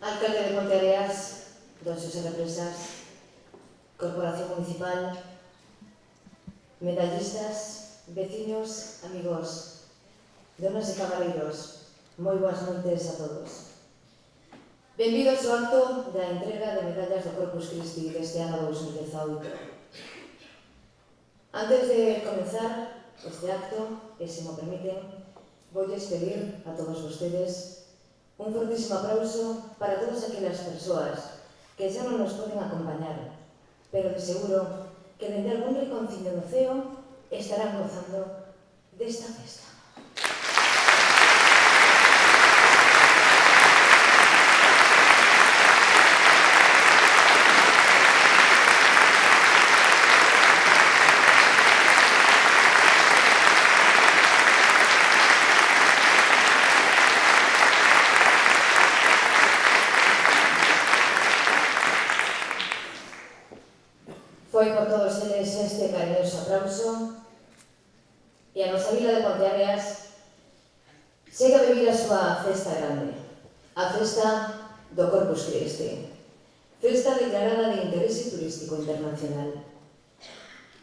Alcalde de Ponteareas, don Xosé Represas, Corporación Municipal, medallistas, veciños, amigos, donas e cabaleiros, moi boas noites a todos. Benvidos ao acto da entrega de medallas do Corpus Christi deste ano 2018. Antes de comenzar este acto, e se mo permiten, voulles pedir a todos vostedes un fortísimo aplauso para todas aquelas persoas que xa non nos poden acompañar, pero de seguro que dende algún rinconciño do ceo estarán gozando desta festa. Foi por todos eles este cariñoso aplauso e a nosa vila de Ponteareas segue a vivir a súa festa grande, a festa do Corpus Christi, festa declarada de interese turístico internacional.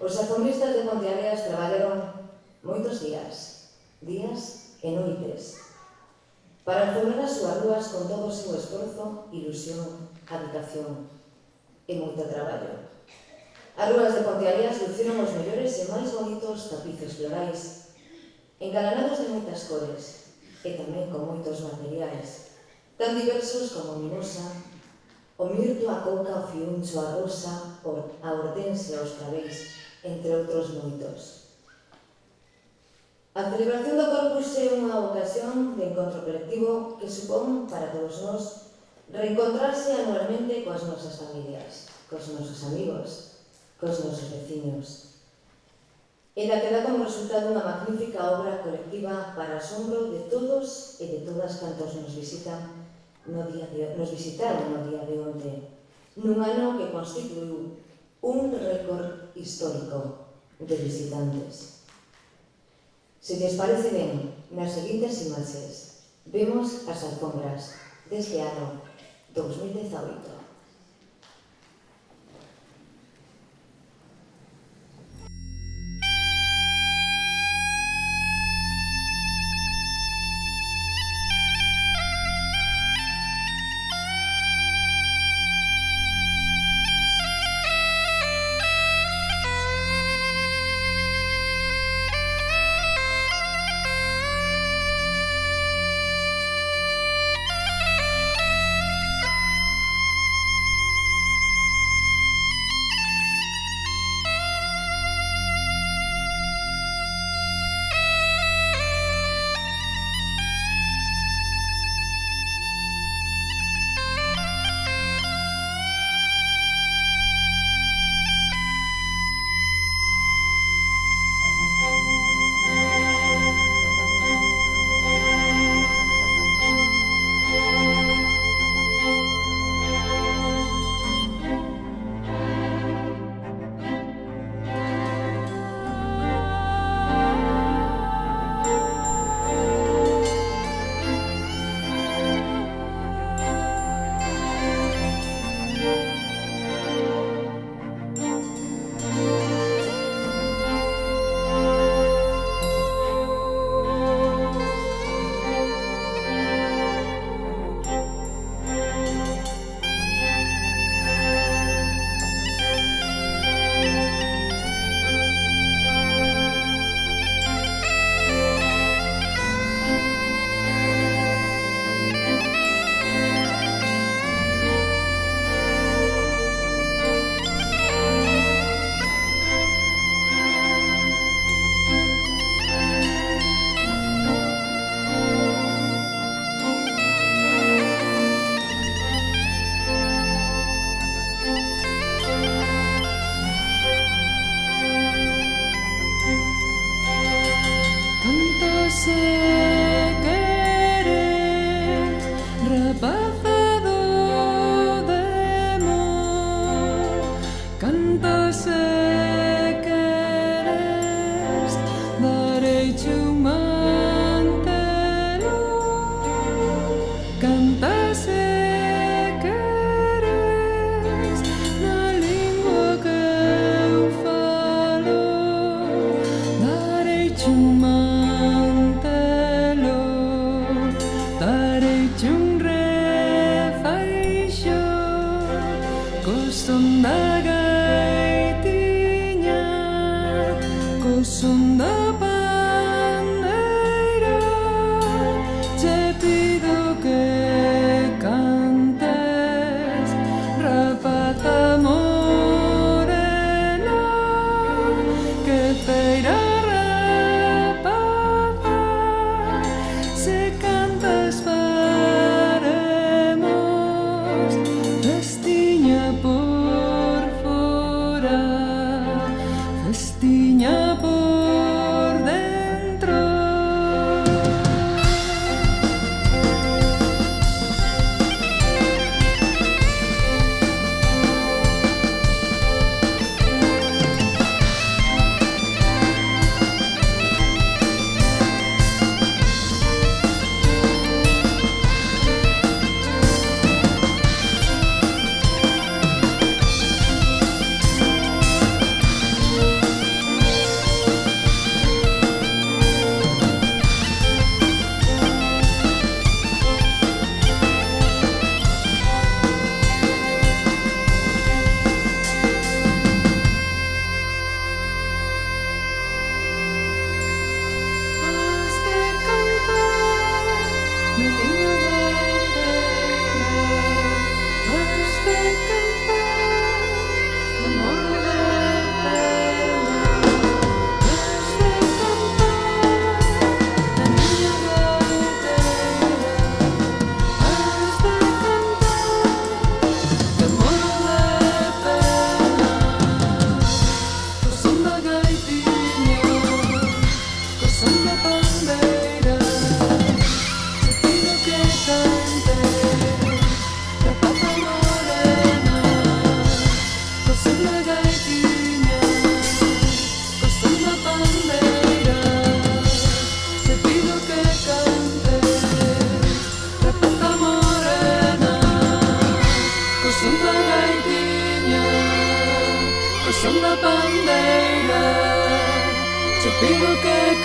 Os alfombristas de Ponteareas traballaron moitos días e noites para alfombrar as súas rúas con todo o seu esforzo, ilusión, dedicación e moito traballo. As rúas de Ponteareas luciron os mellores e máis bonitos tapices florais, engalanados de moitas cores e tamén con moitos materiais, tan diversos como a mimosa, o mirto, a coca, o fiuncho, a rosa, a hortensia, os claveis, entre outros moitos. A celebración do Corpus é unha ocasión de encontro colectivo que supón para todos nós reencontrarse anualmente coas nosas familias, cos nosos amigos, cos nosos veciños, e da que dá como resultado unha magnífica obra colectiva para asombro de todos e de todas cantos nos visitaron no día de onte, nun ano que constituiu un récord histórico de visitantes. Se lles parece ben, nas seguintes imaxes vemos as alfombras deste ano 2018.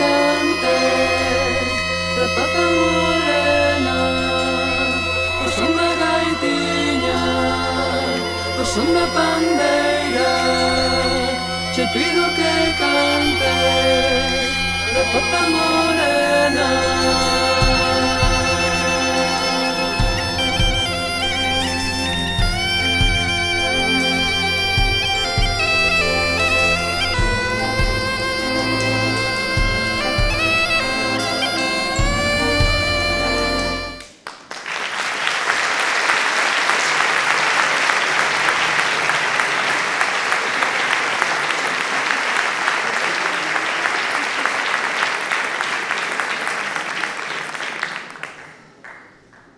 cante Repata morena O son da gaitiña O son da pandeira Che pido que cante Repata morena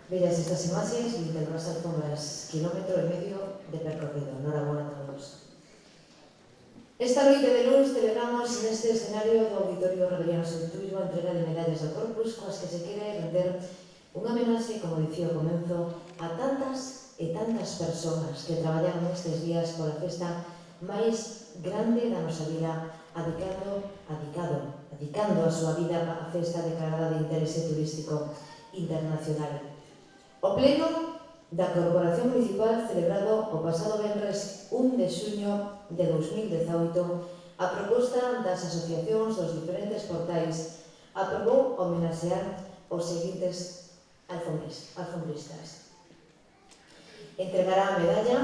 Bellas estas imaxes e tendrás alfombras kilómetro e medio de percorrido. Enhorabuena a todos. Esta noite de luz celebramos neste escenario do Auditorio Rebeliano Santuísmo a entrega de medallas do Corpus coas que se quere render unha homenaxe, como dicía ao comenzo, a tantas e tantas persoas que traballaron estes días pola festa máis grande da nosa vila, adicando a súa vida á festa declarada de interese turístico internacional. O pleno da Corporación Municipal, celebrado o pasado venres 1 de xuño de 2018, a proposta das asociacións dos diferentes portais, aprobou homenaxear os seguintes alfombristas. Entregará a medalla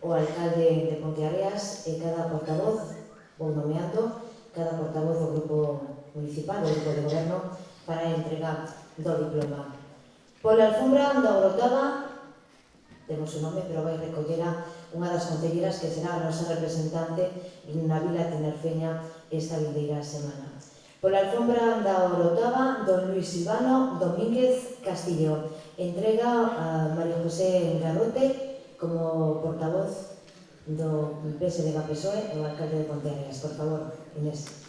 o alcalde de Ponteareas e cada portavoz, vou nomeando, cada portavoz do grupo municipal, do grupo de goberno, para a entrega do diploma. Pola alfombra da Orotava, temos o nome, pero vai recollera unha das concelleras que será a nosa representante na Vila Tinerfeña esta vindeira semana. Pola alfombra da Orotava, don Luis Silvano Domínguez Castillo. Entrega a María José Garrote como portavoz do PSDG-PSOE e o alcalde de Ponteareas. Por favor, Inés.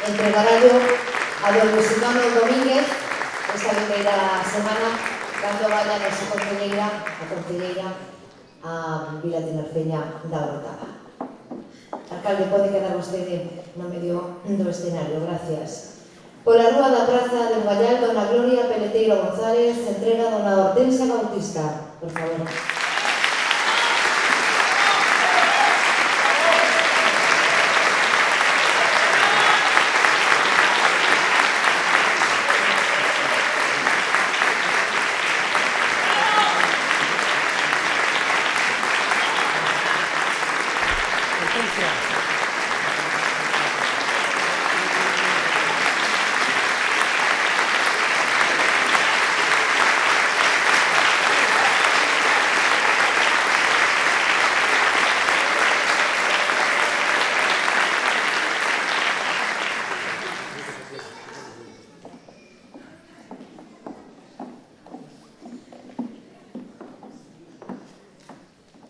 Entregarallo a don Luis Silvano Domínguez esta vindeira semana cando vaya a nosa concelleira, a Vila Tinerfeña da Orotava. Alcalde, pode quedar vostede no medio do escenario, gracias. Pola rúa da Praza de Ungallal, dona Gloria Peleteiro González, entrega dona Hortensia Bautista, por favor.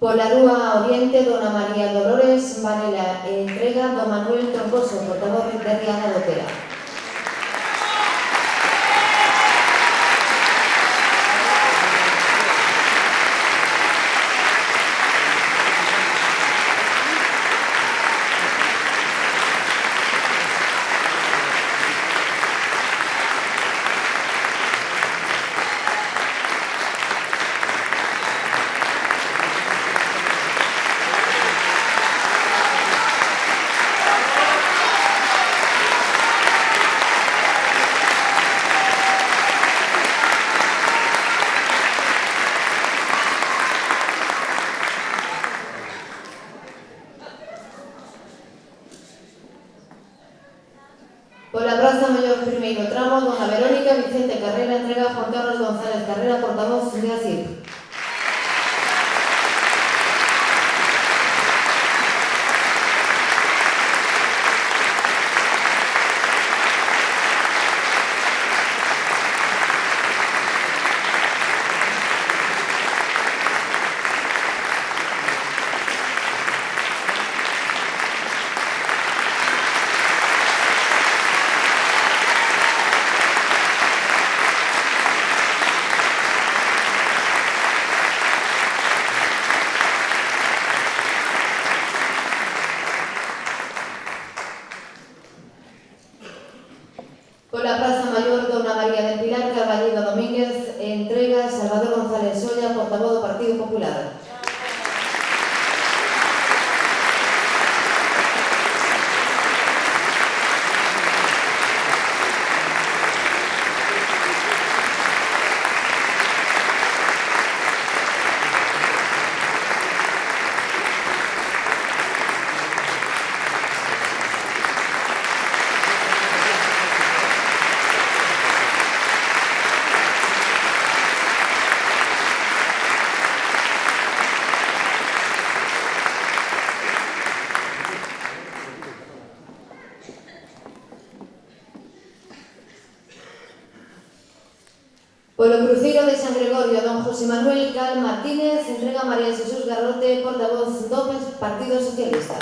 Pola rúa Oriente, dona María Dolores Varela, entrega do Manuel Troncoso, portavoz de Riana do Pera. Pola Praza Maior primeiro tramo, dona Verónica Vicente Carrera, entrega a Juan Carlos González Carrera, portavoz de ACIP. Praza Mayor, dona María del Pilar Carballido Domínguez, entrega Salvador González Solla, portavoz do Partido Popular. Polo cruceiro de San Gregorio, don José Manuel Cal Martínez entrega a María Jesús Garrote, portavoz do Partido Socialista.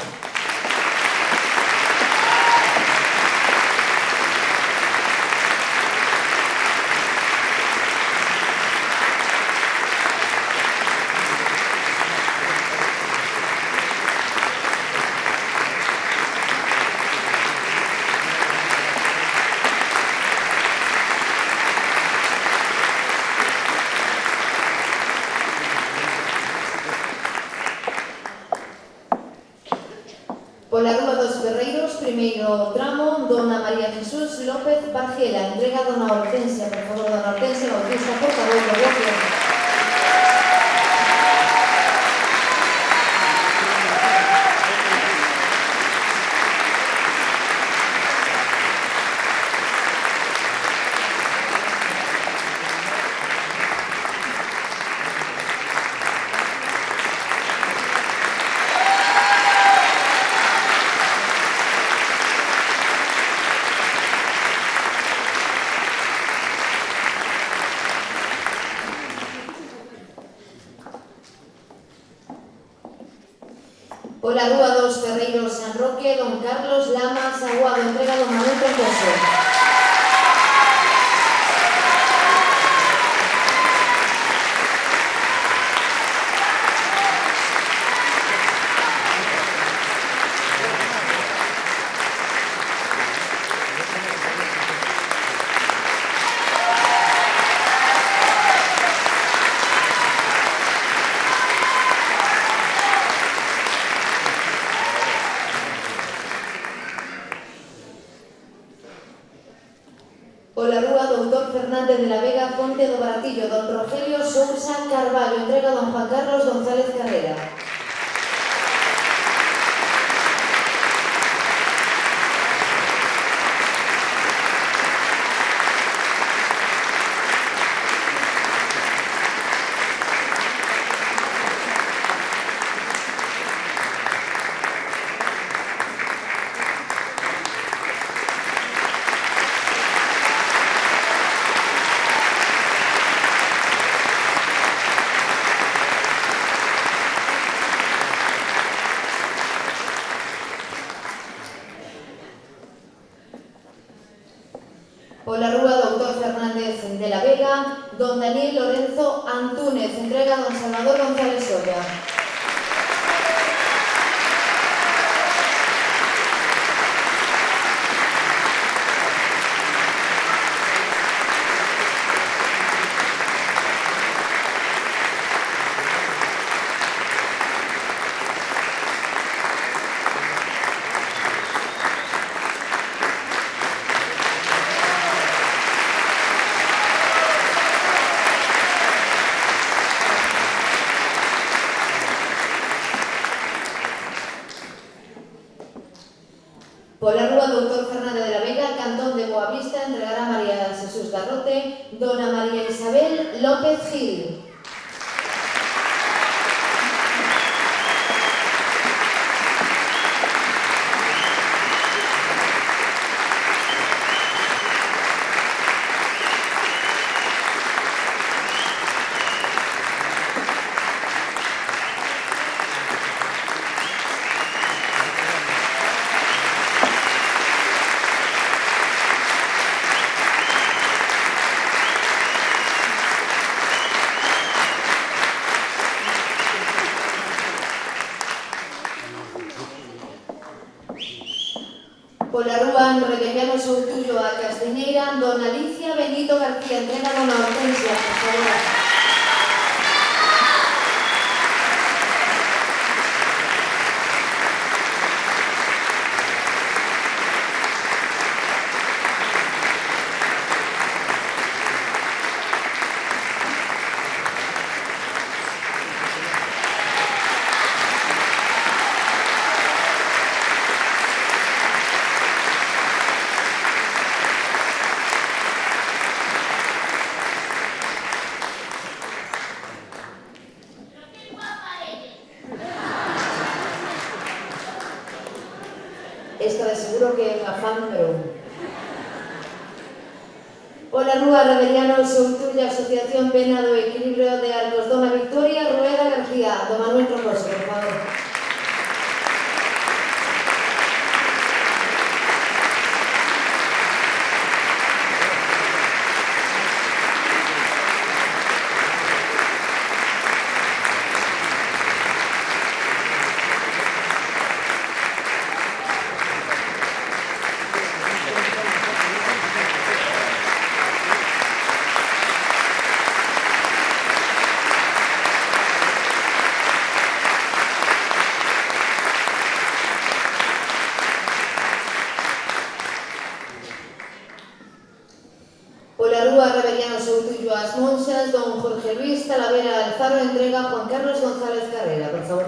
Pola Rúa dos Ferreiros, primeiro tramo, dona María Jesús López Bargiela, entrega a dona Hortensia, por favor, dona Hortensia Bautista, portavoz do Bloque. Pola Rúa dos Ferreiros San Roque, don Carlos Lamas Aguado, entrega don Manuel Troncoso. Pola Rúa Doutor Fernández de la Vega, Ponte do Baratillo, don Rogelio Sousa Carballo, entrega don Juan Carlos González Carrera. Pola Rúa Doutor Fernández de la Vega, don Daniel Lorenzo Antúnez, entrega don Salvador González Solla. Pola Rúa Doutor Fernández de la Vega, Cantón de Boavista, entregará a María Jesús Garrote, dona María Isabel López Gil. Ulloa Castiñeira, dona Alicia Benito García, entrega dona Hortensia, por favor. Esta de seguro que é unha fan número 1. Pola Rúa Rebeliano Soutulla, Asociación Pena do Equilibrio de Arcos, dona Victoria Rueda García, do Manuel Troncoso, por favor. Pola Rúa Rebeliano Soutullo As Monxas, don Jorge Luis Talavera Alfaro, entrega Juan Carlos González Carrera, por favor.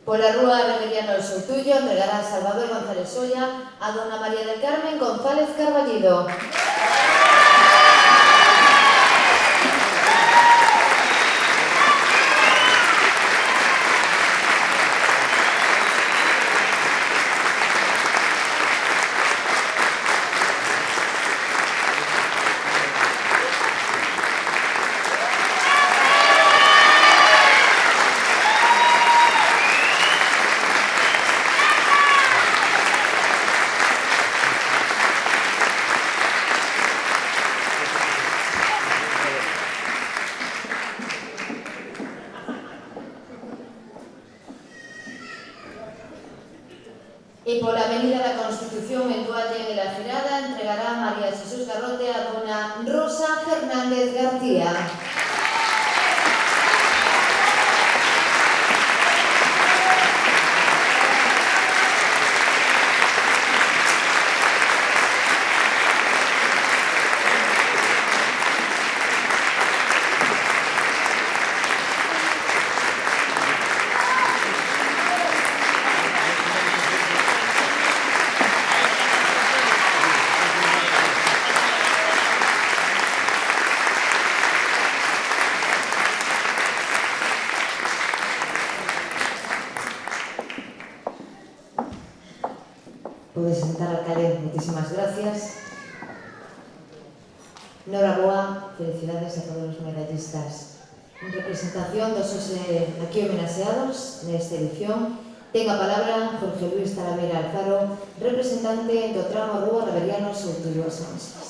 Pola Rúa Rebeliano Soutullo, entregará Salvador González Solla a dona María del Carmen González Carballido. E pola Avenida da Constitución en Dualle de la Girada entregará María Jesús Garrote a dona Rosa Fernández García. Pode sentar, alcalde, moitísimas gracias. Noraboa, felicidades a todos os medallistas. En representación dos aquí homenaxeados nesta edición, ten a palabra Jorge Luis Talavera Alfaro, representante do tramo Rúa Rebeliano Soutullo As Monxas.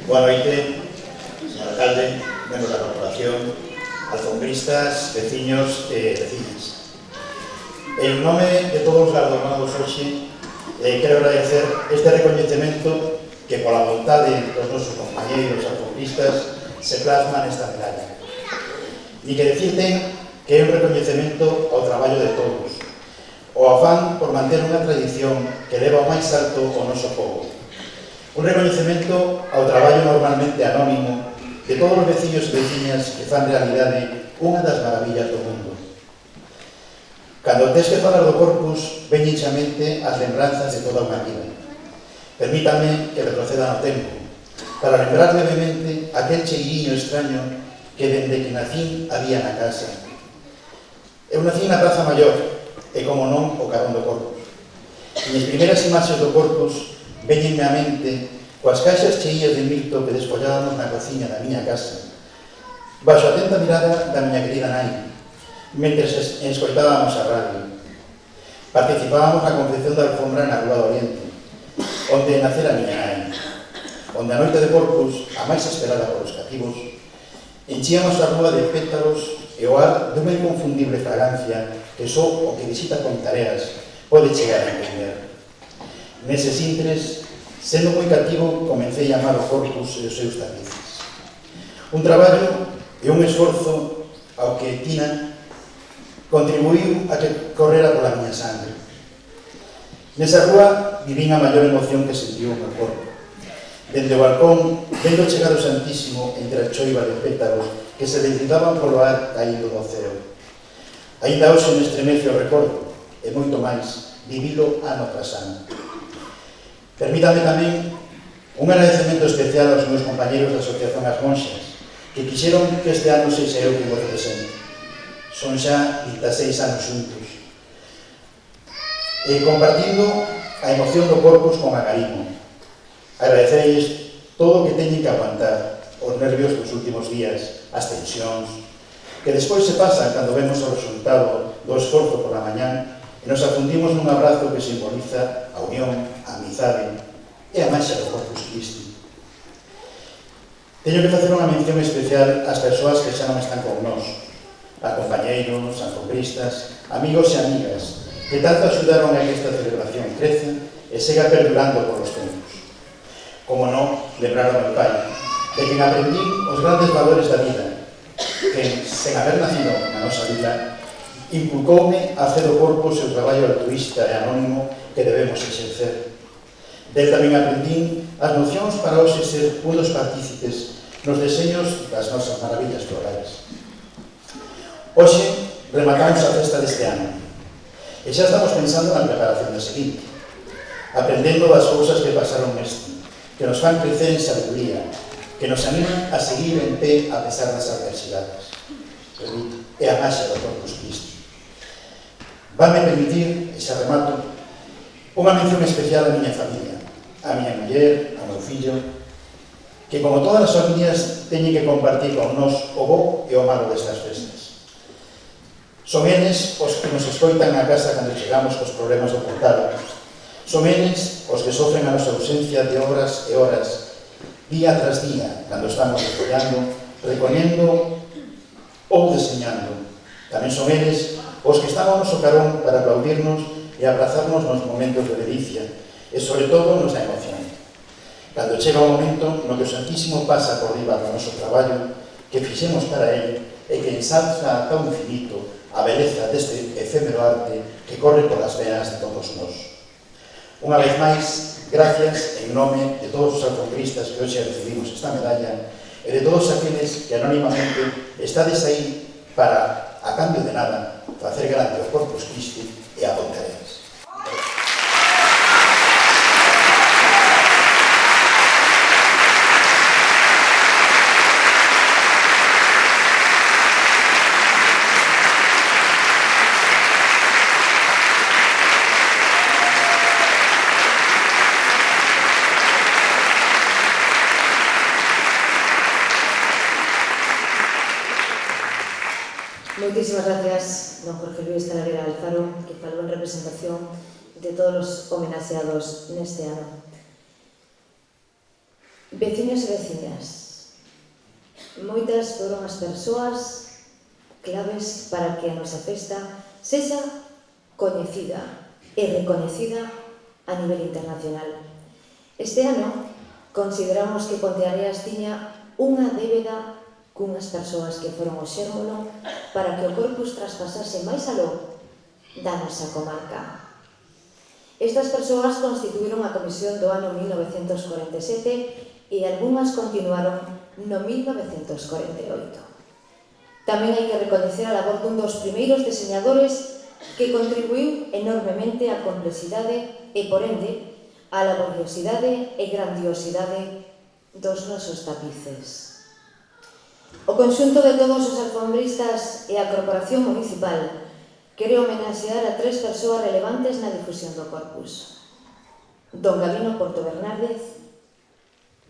Boa noite, señor alcalde, membros da corporación, alfombristas, veciños e veciñas. En nome de todos os galardonados hoxe, quero agradecer este recoñecemento que pola vontade dos nosos compañeiros alfombristas se plasma nesta medalla. Ni que decirten que é un recoñecemento ao traballo de todos, o afán por manter unha tradición que leva ao máis alto o noso povo. Un recoñecemento ao traballo normalmente anónimo de todos os veciños e veciñas que fan realidade unha das maravillas do mundo. Cando tes que falar do Corpus, veñenche a mente as lembranzas de toda unha vida. Permítame que retroceda no tempo, para lembrar levemente aquel cheiriño extraño que dende que nacín había na casa. Eu nacín na Praza Maior, e como non, o carón do Corpus. E as primeiras imaxes do Corpus veñenme a mente coas caixas cheías de mirto que despollábamos na cociña da miña casa, baixo a atenta mirada da miña querida nai, mentres escoitábamos a radio. Participábamos na confección da alfombra na Rúa do Oriente, onde nacera a miña nai, onde a noite de Corpus, a máis esperada polos cativos, enchíamos a rúa de pétalos e o ar dunha inconfundible fragancia que só o que visita con tareas pode chegar a entender. Neses intres, sendo moi cativo, comecei a amar o Corpus e os seus tapices. Un traballo e un esforzo ao que Tina contribuiu a que correra pola miña sangre. Nesa rúa vivín a maior emoción que sentiu o meu corpo. Dende o balcón, vendo chegar o Santísimo entre a choiva de pétalos que se deslizaban polo ar caído do ceo. Ainda hoxe me estremece o recordo, e moito máis, vivilo ano tras ano. Permítame tamén un agradecemento especial aos meus compañeros da Asociación As Monxas, que quixeron que este ano sexa eu que vos represente. Son xa 26 anos xuntos. E compartindo a emoción do Corpus con Agarimo. Agradecerles todo o que teñen que aguantar, os nervios dos últimos días, as tensións, que despois se pasan cando vemos o resultado do esforzo pola mañán e nos afundimos nun abrazo que simboliza a unión, a amizade e a manxa do Corpus Christi. Teño que facer unha mención especial ás persoas que xa non están con nós, a compañeiros, alfombristas, amigos e amigas, que tanto axudaron a que esta celebración crece e siga perdurando polos tempos. Como non, lembrar ao meu pai, de quen aprendí os grandes valores da vida, que, sen haber nacido na nosa vida, inculcoume a fe do Corpus e o traballo altruista e anónimo que debemos exercer. Del tamén aprendí as nocións para hoxe ser unos partícipes nos deseños das nosas maravillas florais. Hoxe rematamos a festa deste ano e xa estamos pensando na preparación da seguinte, aprendendo das cousas que pasaron neste, que nos fan crecer en sabiduría, que nos animan a seguir en pé a pesar das adversidades. Repito, é a máxia do Corpus Christi. Vanme permitir, e xa remato, unha mención especial á miña familia, á miña muller, ao meu fillo, que como todas as familias teñen que compartir con nós o bo e o malo destas festas. Son eles os que nos escoitan na casa cando chegamos cos problemas do portal. Son eles os que sofren a nosa ausencia de horas e horas, día tras día, cando estamos estudiando, reconhendo ou deseñando. Tamén son eles os que están ao noso carón para aplaudirnos e abrazarnos nos momentos de delicia e, sobre todo, nos da emoción. Cando chega o momento no que o Santísimo pasa por riba do noso traballo, que fixemos para ele e que ensalza ata o infinito a beleza deste efémero arte que corre polas veas de todos nós. Unha vez máis, gracias en nome de todos os alfombristas que hoxe recibimos esta medalla e de todos aqueles que anónimamente estades aí para, a cambio de nada, facer grande o Corpus Christi e a Ponteareas. Moitísimas gracias, don Jorge Luis Talavera Alfaro, que falou en representación de todos os homenaxeados neste ano. Veciños e veciñas, moitas foron as persoas claves para que a nosa festa sexa coñecida e recoñecida a nivel internacional. Este ano consideramos que Ponteareas tiña unha débeda cunhas persoas que foron o xérmolo para que o Corpus traspasase máis aló da nosa comarca. Estas persoas constituíron a comisión do ano 1947 e algunhas continuaron no 1948. Tamén hai que recoñecer a labor dun dos primeiros deseñadores que contribuiu enormemente á complexidade e, por ende, á laboriosidade e grandiosidade dos nosos tapices. O conxunto de todos os alfombristas e a Corporación Municipal quere homenaxear a 3 persoas relevantes na difusión do Corpus: don Gabino Porto Bernárdez,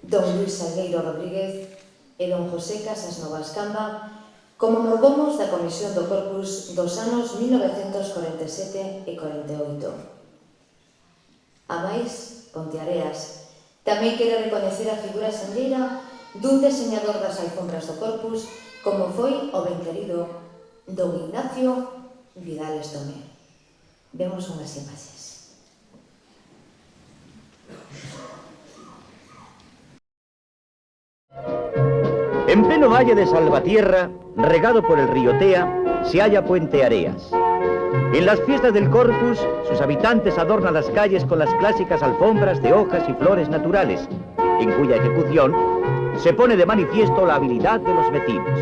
don Luis Salgueiro Rodríguez e don José Casas Novas Camba como mordomos da Comisión do Corpus dos anos 1947 e 48. A máis, Ponteareas tamén quere recoñecer a figura senlleira dun deseñador das alfombras do Corpus como foi o ben querido don Ignacio Vidales Tomé. Vemos unhas imaxes. En pleno valle de Salvatierra, regado por el río Tea, se halla Puente Areas. En las fiestas del Corpus, sus habitantes adornan las calles con las clásicas alfombras de hojas y flores naturales, en cuya ejecución se pone de manifiesto la habilidad de los vecinos.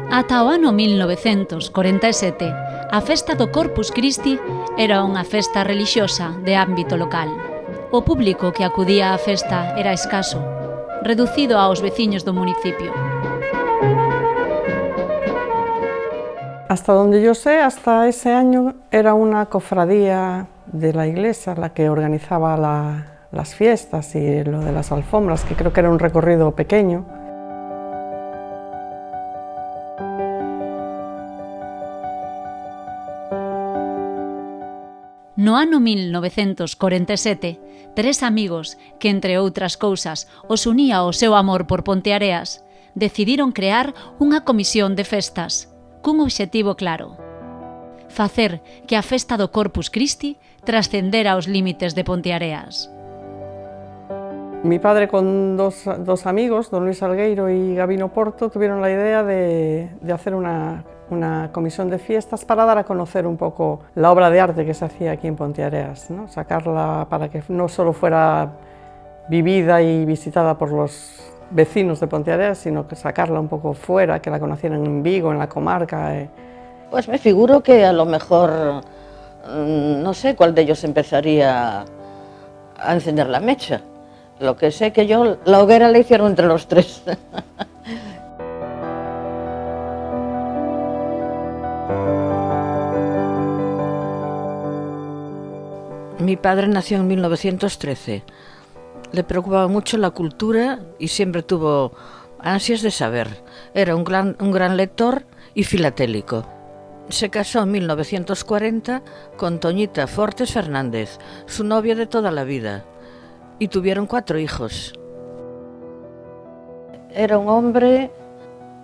Ata o ano 1947, a festa do Corpus Christi era unha festa relixiosa de ámbito local. O público que acudía á festa era escaso, reducido aos veciños do municipio. Hasta donde yo sé, hasta ese año era una cofradía de la iglesia la que organizaba las fiestas y lo de las alfombras, que creo que era un recorrido pequeño. No ano 1947, 3 amigos, que entre outras cousas os unía o seu amor por Ponteareas, decidiron crear unha comisión de festas, cun obxectivo claro: facer que a festa do Corpus Christi trascendera os límites de Ponteareas. Mi padre con dos amigos, don Luis Salgueiro y Gabino Porto, tuvieron la idea de hacer una comisión de fiestas para dar a conocer un poco la obra de arte que se hacía aquí en Ponteareas, ¿no? Sacarla para que no solo fuera vivida y visitada por los vecinos de Ponteareas, sino que sacarla un poco fuera, que la conocieran en Vigo, en la comarca. Pues me figuro que a lo mejor, no sé cuál de ellos empezaría a encender la mecha. Lo que sé que yo, la hoguera la hicieron entre los 3. Mi padre nació en 1913. Le preocupaba mucho la cultura y siempre tuvo ansias de saber. Era un gran lector y filatélico. Se casó en 1940 con Toñita Fortes Fernández, su novia de toda la vida, y tuvieron 4 hijos. Era un hombre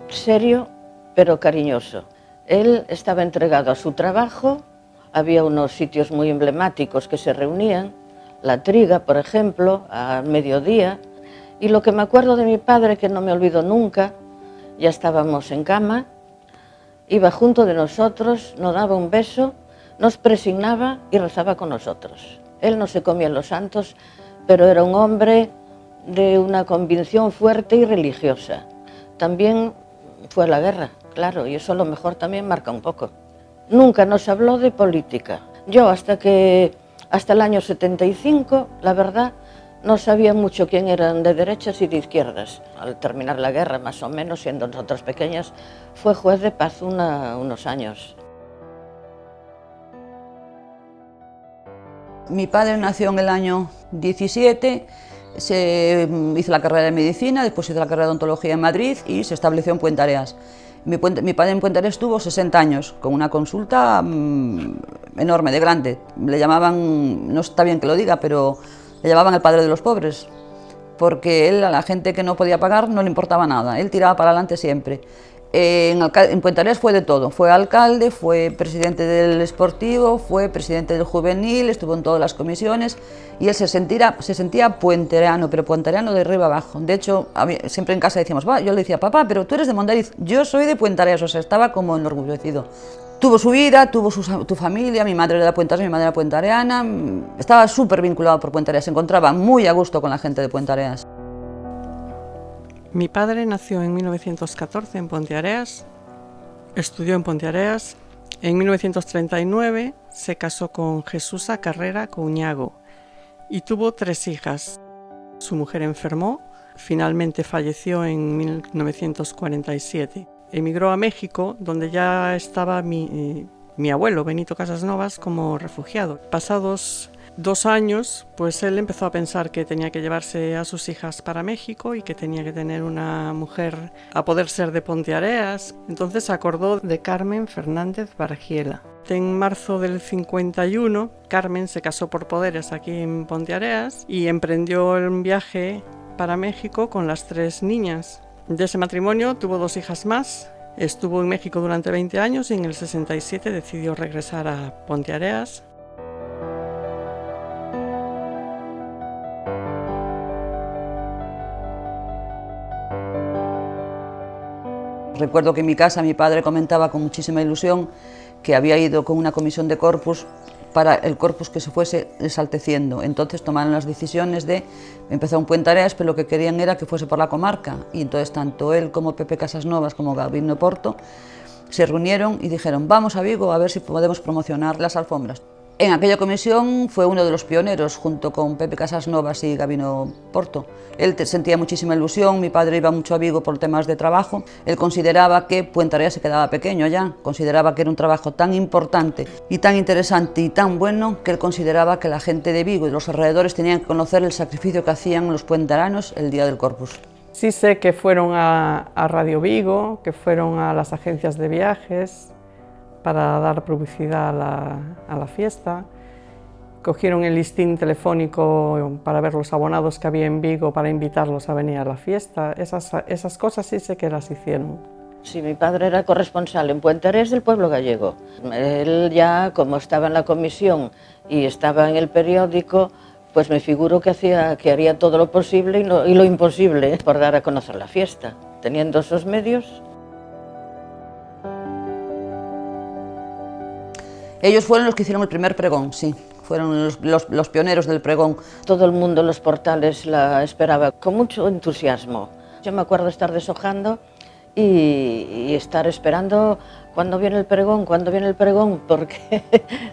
serio, pero cariñoso. Él estaba entregado a su trabajo. Había unos sitios muy emblemáticos que se reunían, La Triga, por ejemplo, a mediodía. Y lo que me acuerdo de mi padre, que no me olvido nunca, ya estábamos en cama, iba junto de nosotros, nos daba un beso, nos presignaba y rezaba con nosotros. Él no se comía los santos, pero era un hombre de una convicción fuerte y religiosa. También fue a la guerra, claro, y eso a lo mejor también marca un poco. Nunca nos habló de política. Yo hasta el año 75, la verdad, no sabía mucho quién eran de derechas y de izquierdas. Al terminar la guerra, más o menos, siendo nosotros pequeñas, fue juez de paz unos años. Mi padre nació en el año 17, hizo la carrera de medicina, después hizo la carrera de odontología en Madrid y se estableció en Puente-Areas. Mi padre en Puente-Areas estuvo 60 años, con una consulta enorme, de grande. Le llamaban, no está bien que lo diga, pero le llamaban el padre de los pobres, porque él a la gente que no podía pagar no le importaba nada, él tiraba para adelante siempre. En Puente-Areas fue de todo, fue alcalde, fue presidente del Sportivo, fue presidente del Juvenil, estuvo en todas las comisiones y él se sentía puentereano, pero puentereano de arriba abajo. De hecho, siempre en casa decíamos, yo le decía, papá, pero tú eres de Mondariz, yo soy de Puente-Areas, o sea, estaba como enorgullecido. Tuvo su vida, tuvo tu familia, mi madre era de Puente-Areas, mi madre era puenteareana, estaba súper vinculado por Puente-Areas, se encontraba muy a gusto con la gente de Puente-Areas. Mi padre nació en 1914 en Ponteareas, estudió en Ponteareas. En 1939 se casó con Jesusa Carrera Couñago y tuvo 3 hijas. Su mujer enfermó, finalmente falleció en 1947. Emigró a México, donde ya estaba mi abuelo, Benito Casasnovas, como refugiado. Pasados 2 años, pues él empezó a pensar que tenía que llevarse a sus hijas para México y que tenía que tener una mujer a poder ser de Ponteareas. Entonces se acordó de Carmen Fernández Bargiela. En marzo del 51, Carmen se casó por poderes aquí en Ponteareas y emprendió un viaje para México con las 3 niñas. De ese matrimonio tuvo 2 hijas más. Estuvo en México durante 20 años y en el 67 decidió regresar a Ponteareas. Recuerdo que en mi casa mi padre comentaba con muchísima ilusión que había ido con una comisión de corpus para el corpus que se fuese ensalteciendo. Entonces tomaron las decisiones de empezar un Puentareas, pero lo que querían era que fuese por la comarca. Y entonces tanto él como Pepe Casasnovas como Gabino Porto se reunieron y dijeron: vamos a Vigo a ver si podemos promocionar las alfombras. En aquella comisión fue uno de los pioneros, junto con Pepe Casasnovas y Gabino Porto. Él sentía muchísima ilusión, mi padre iba mucho a Vigo por temas de trabajo. Él consideraba que Puentareas se quedaba pequeño allá, consideraba que era un trabajo tan importante y tan interesante y tan bueno que él consideraba que la gente de Vigo y los alrededores tenían que conocer el sacrificio que hacían los puentaranos el día del Corpus. Sí sé que fueron a Radio Vigo, que fueron a las agencias de viajes para dar publicidad a la fiesta. Cogieron el listín telefónico para ver los abonados que había en Vigo para invitarlos a venir a la fiesta. Esas cosas sí sé que las hicieron. Sí, mi padre era corresponsal en Puentareas del pueblo gallego. Él ya, como estaba en la comisión y estaba en el periódico, pues me figuro que haría todo lo posible y lo imposible por dar a conocer la fiesta. Teniendo esos medios. Ellos fueron los que hicieron el primer pregón, sí, fueron los pioneros del pregón. Todo el mundo en los portales la esperaba con mucho entusiasmo. Yo me acuerdo estar deshojando y estar esperando cuándo viene el pregón, porque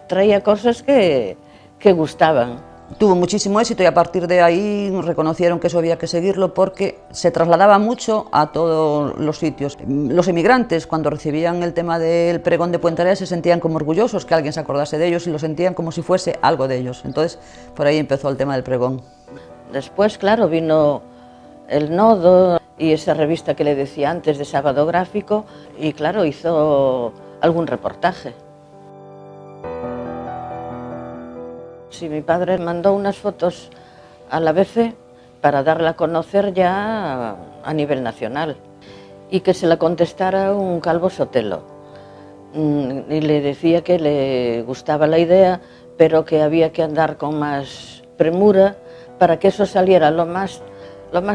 traía cosas que gustaban. Tuvo muchísimo éxito y a partir de ahí reconocieron que eso había que seguirlo porque se trasladaba mucho a todos los sitios. Los emigrantes, cuando recibían el tema del pregón de Puentareas, se sentían como orgullosos que alguien se acordase de ellos y lo sentían como si fuese algo de ellos. Entonces, por ahí empezó el tema del pregón. Después, claro, vino El Nodo y esa revista que le decía antes de Sábado Gráfico y, claro, hizo algún reportaje. Sí, mi padre mandó unas fotos a la ABC para darla a conocer ya a nivel nacional y que se la contestara un Calvo Sotelo. Y le decía que le gustaba la idea, pero que había que andar con más premura para que eso saliera lo más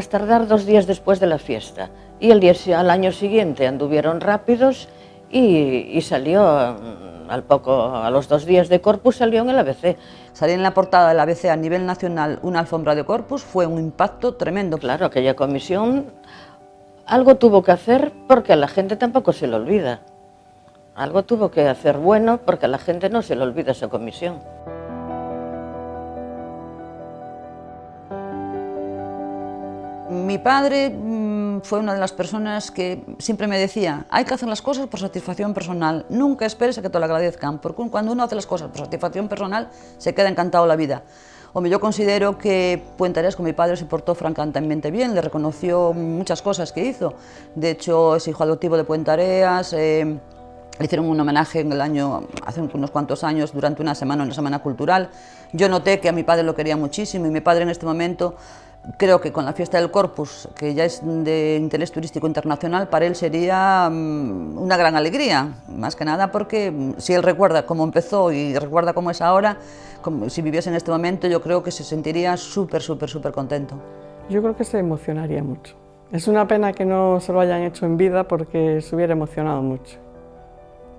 tardar 2 días después de la fiesta. Y al año siguiente anduvieron rápidos y salió a los 2 días de Corpus salió en el ABC. Salir en la portada del ABC a nivel nacional una alfombra de Corpus fue un impacto tremendo. Claro, aquella comisión algo tuvo que hacer porque a la gente tampoco se le olvida. Algo tuvo que hacer bueno porque a la gente no se le olvida esa comisión. Mi padre fue una de las personas que siempre me decía: hay que hacer las cosas por satisfacción personal, nunca esperes a que te lo agradezcan, porque cuando uno hace las cosas por satisfacción personal se queda encantado la vida. Hombre, yo considero que Puentareas con mi padre se portó francamente bien, le reconoció muchas cosas que hizo. De hecho, es hijo adoptivo de Puentareas, le hicieron un homenaje hace unos cuantos años, durante una semana cultural. Yo noté que a mi padre lo quería muchísimo y mi padre en este momento, creo que con la fiesta del Corpus, que ya es de interés turístico internacional, para él sería una gran alegría, más que nada porque si él recuerda cómo empezó y recuerda cómo es ahora, si viviese en este momento, yo creo que se sentiría súper contento. Yo creo que se emocionaría mucho. Es una pena que no se lo hayan hecho en vida porque se hubiera emocionado mucho.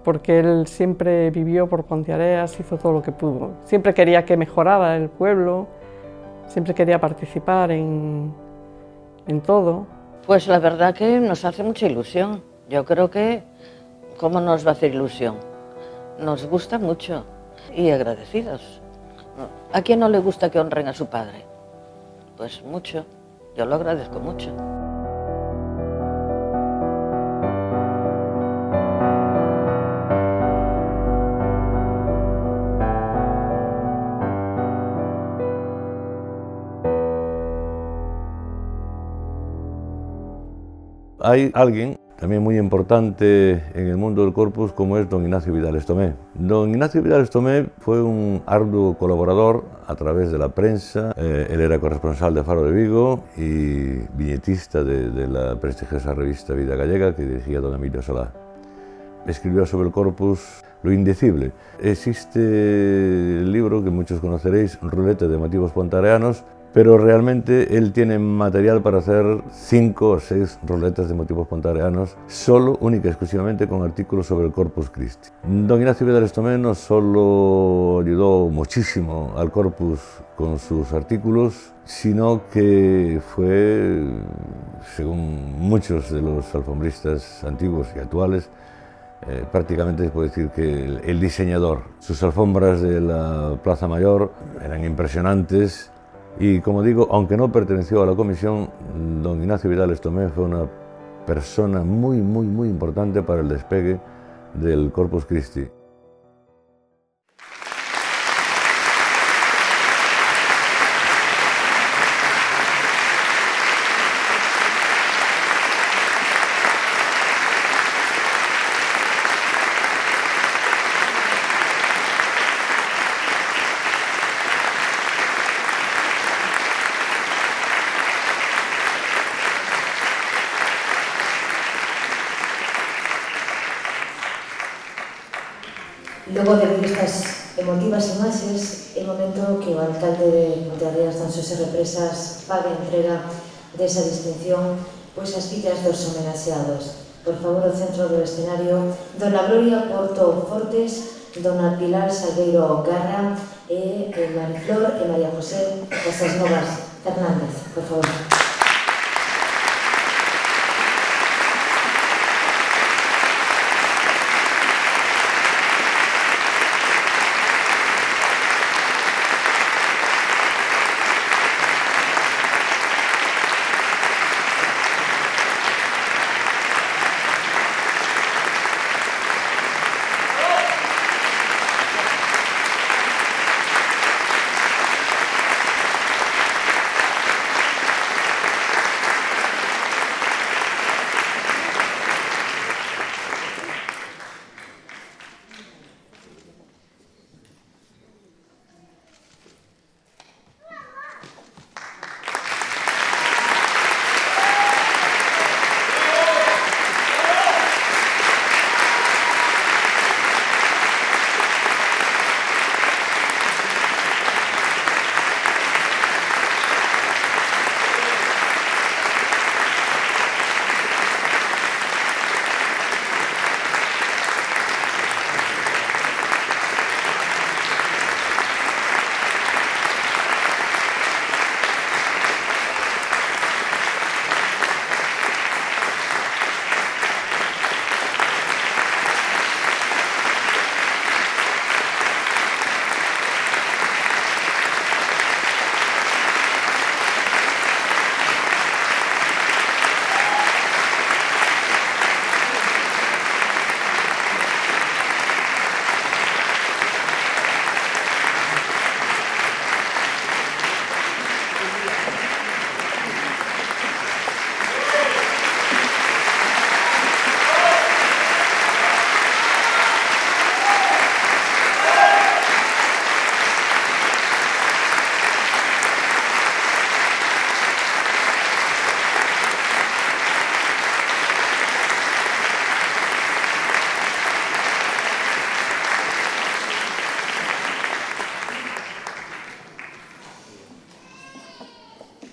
Porque él siempre vivió por Ponteareas, hizo todo lo que pudo. Siempre quería que mejorara el pueblo, siempre quería participar en todo. Pues la verdad que nos hace mucha ilusión. Yo creo que, ¿cómo nos va a hacer ilusión? Nos gusta mucho y agradecidos. ¿A quién no le gusta que honren a su padre? Pues mucho. Yo lo agradezco mucho. Hay alguien también muy importante en el mundo del Corpus como es don Ignacio Vidales Tomé. Don Ignacio Vidales Tomé fue un arduo colaborador a través de la prensa. Él era corresponsal de Faro de Vigo y viñetista de la prestigiosa revista Vida Gallega que dirigía don Emilio Solá. Escribió sobre el Corpus lo indecible. Existe el libro que muchos conoceréis, Ruleta de motivos pontareanos, pero realmente él tiene material para hacer 5 o 6 ruletas de motivos pontareanos, solo, única y exclusivamente con artículos sobre el Corpus Christi. Don Ignacio Vidales Tomé no solo ayudó muchísimo al Corpus con sus artículos, sino que fue, según muchos de los alfombristas antiguos y actuales, prácticamente se puede decir que el diseñador. Sus alfombras de la Plaza Mayor eran impresionantes. Y como digo, aunque no perteneció a la comisión, don Ignacio Vidales Tomé fue una persona muy importante para el despegue del Corpus Christi. Logo de ver estas emotivas imaxes, é momento que o alcalde de Ponteareas, Dan Xosé Represas, faga entrega desa distinción, pois as fillas dos homenaxeados. Por favor, ao centro do escenario, dona Gloria Porto Fortes, dona Pilar Salgueiro Garra e Mariflor e María José Casasnovas Fernández. Por favor.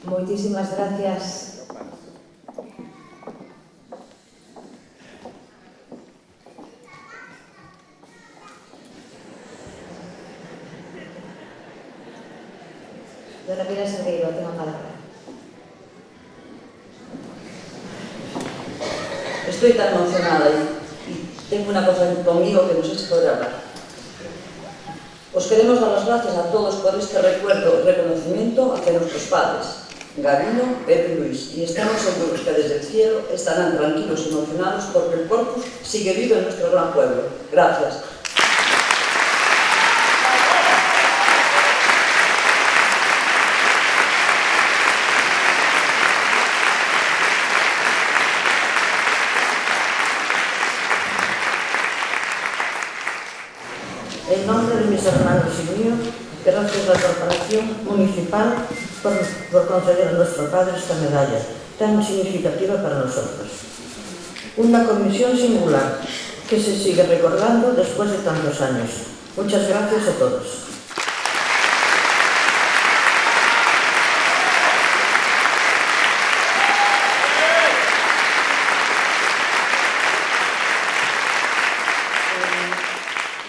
Moitísimas gracias. Dona Pilar Salgueiro, ten a palabra. estoy tan emocionada y tengo una cosa conmigo que no sé si podré hablar. Os queremos dar las gracias a todos por este recuerdo y reconocimiento hacia nuestros padres, Gabino, Pepe y Luis, y estamos seguros que desde el cielo estarán tranquilos y emocionados porque el Corpus sigue vivo en nuestro gran pueblo. Gracias. En nombre de mis hermanos y mío, gracias a la Corporación Municipal por conceder a nuestro padre esta medalla tan significativa para nosotros. Una comisión singular que se sigue recordando después de tantos años. Muchas gracias a todos.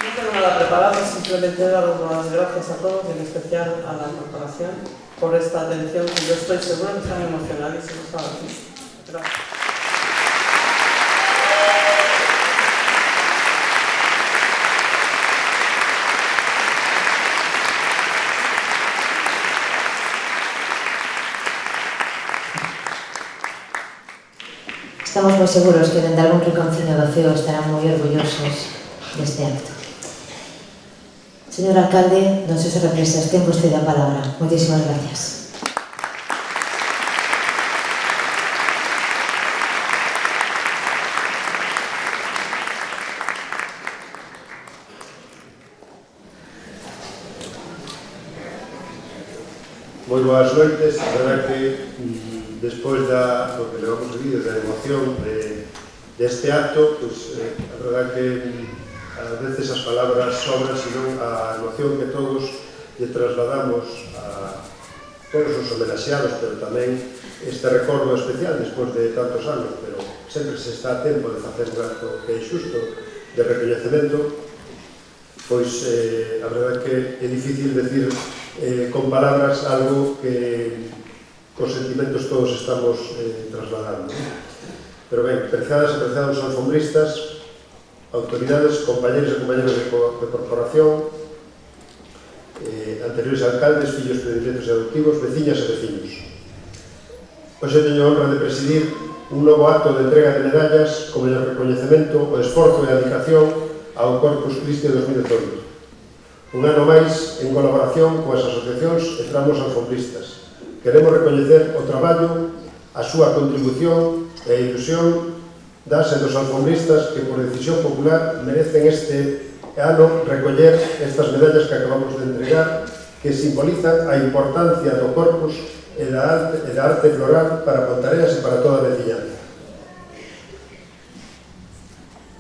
No tengo nada preparado, simplemente daros las gracias a todos, y en especial a la corporación, por esta atención que yo estoy segura que están emocionadísimos ahora mismo. Gracias. Estamos moi seguros que dende algún rinconciño do ceo estarán moi orgullosos deste acto. Señor alcalde, non se represas, ten vostede a palabra. Moitísimas gracias. Moi boas noites, a verdade que despois do que levamos vivido, da emoción deste acto, pues, a verdade que a veces as palabras sobran, senón a emoción que todos lle trasladamos a todos os homenaxeados, pero tamén este recordo especial despois de tantos anos, pero sempre se está a tempo de facer un acto que é xusto de recoñecemento, pois a verdade que é difícil decir con palabras algo que cos sentimentos todos estamos trasladando. Pero ben, prezadas e prezados alfombristas, autoridades, compañeros e compañeros de corporación, anteriores alcaldes, fillos predilectos e adoptivos, veciñas e veciños. Hoxe teño a honra de presidir un novo acto de entrega de medallas como el recoñecemento, o esforzo e a dedicación ao Corpus Christi 2018. Un ano máis en colaboración coas asociacións e tramos alfombristas. Queremos recoñecer o traballo, a súa contribución e a ilusión das e dos alfombristas que por decisión popular merecen este ano recoller estas medallas que acabamos de entregar, que simbolizan a importancia do Corpus e da arte floral para Ponteareas e para toda a veciñanza.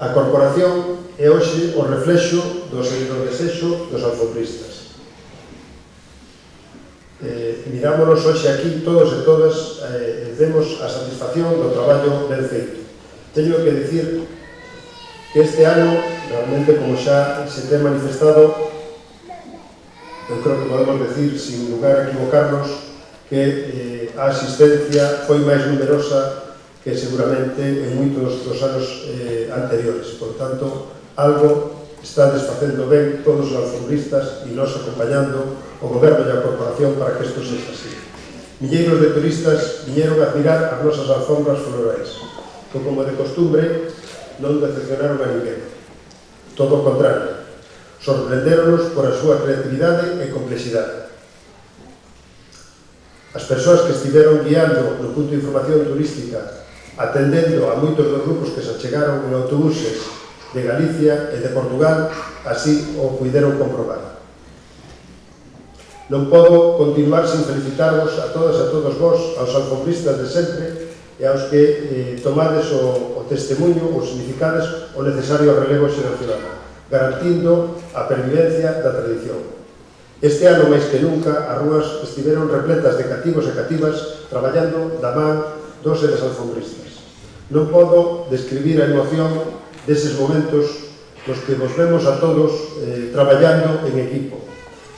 A corporación é hoxe o reflexo do desexo dos alfombristas. Mirámonos hoxe aquí todos e todas e vemos a satisfacción do traballo ben feito. Teño que dicir que este ano, realmente, como xa se ten manifestado, eu creo que podemos decir, sin lugar a equivocarnos, que a asistencia foi máis numerosa que seguramente en moitos dos anos anteriores. Por tanto, algo está desfacendo ben todos os alfombristas e nos acompañando o goberno e a corporación para que isto sexa así. Milleiros de turistas viñeron a admirar as nosas alfombras florais, que, como de costumbre, non decepcionaron a ninguén. Todo o contrario, sorprenderonos por a súa creatividade e complexidade. As persoas que estiveron guiando no punto de información turística, atendendo a moitos dos grupos que se achegaron en autobuses de Galicia e de Portugal, así o puideron comprobar. Non podo continuar sin felicitarvos a todas e a todos vos, aos alfombristas de sempre, e aos que tomades o testemunho ou significades o necesario relevo xeracional, garantindo a pervivencia da tradición. Este ano, máis que nunca, as rúas estiveron repletas de cativos e cativas traballando da man dos e das alfombristas. Non podo describir a emoción deses momentos nos que vos vemos a todos traballando en equipo.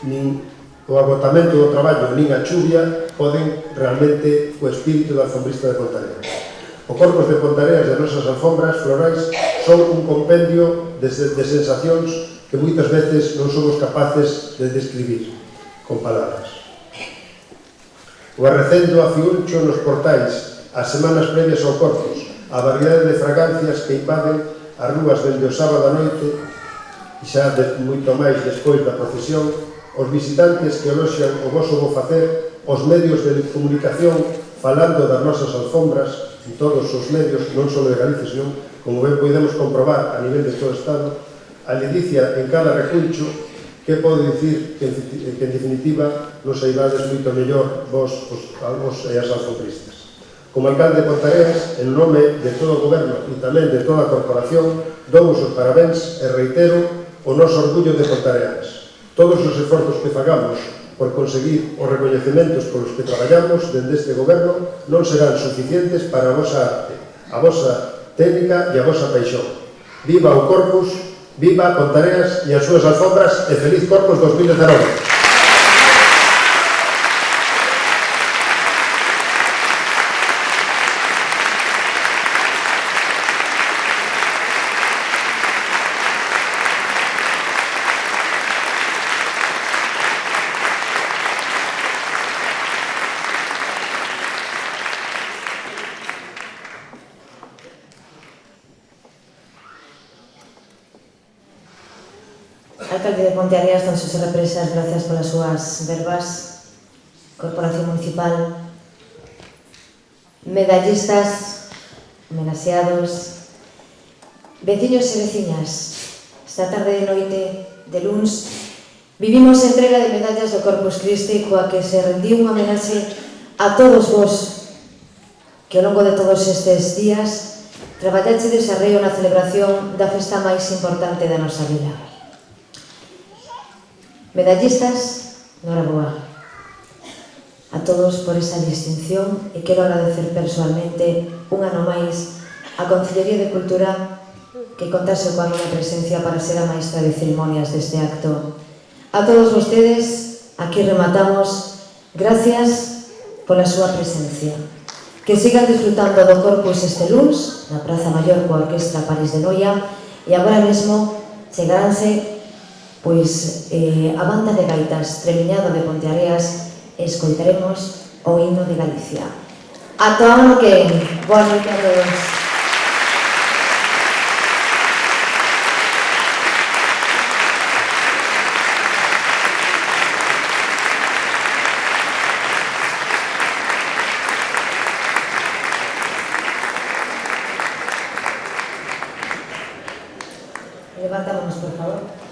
Nin o agotamento do traballo, nin a chuvia, poden realmente o espírito da alfombrista de Ponteareas. O O Corpus de Ponteareas e as nosas alfombras florais son un compendio de sensacións que moitas veces non somos capaces de describir con palabras. O arrecendo a fiuncho nos portais, as semanas previas ao Corpus, a variedade de fragancias que invaden as rúas dende o sábado a noite e xa moito máis despois da procesión, os visitantes que eloxian o voso bo facer, os medios de comunicación falando das nosas alfombras, en todos os medios, non só de Galicia, senón, como ben podemos comprobar a nivel de todo o Estado, a ledicia en cada recuncho, que pode dicir que en definitiva nos saibades moito mellor vos e as alfombristas. Como alcalde de Ponteareas, en nome de todo o goberno e tamén de toda a corporación, dou os parabéns e reitero o noso orgullo de ponteareanas. Todos os esforzos que fagamos por conseguir os recoñecementos polos que traballamos dende este goberno non serán suficientes para a vosa arte, a vosa técnica e a vosa paixón. Viva o Corpus, viva Ponteareas e as súas alfombras e feliz Corpus 2019. Alcalde de Ponteareas, don Xosé Represas, gracias polas súas verbas. Corporación Municipal, medallistas, homenaxeados, veciños e veciñas, esta tarde de noite de luns vivimos a entrega de medallas do Corpus Christi coa que se rendiu unha homenaxe a todos vos que ao longo de todos estes días traballaxe desarreo na celebración da festa máis importante da nosa vida. Medallistas, noraboa a todos por esa distinción e quero agradecer persoalmente un ano máis a Concellería de Cultura que contase coa miña presencia para ser a maestra de ceremonias deste acto. A todos vostedes, aquí rematamos. Gracias pola súa presencia. Que sigan disfrutando do Corpus este luns na Praza Maior coa Orquestra París de Noia e agora mesmo chegaránse a banda de gaitas Tremiñado de Ponteareas e escoitaremos o himno de Galicia. Ata o ano que ven. Boa noite a todos. Levantámonos, por favor.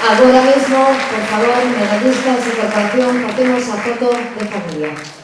Agora mesmo, por favor, medallistas de corporación, facemos a foto de familia.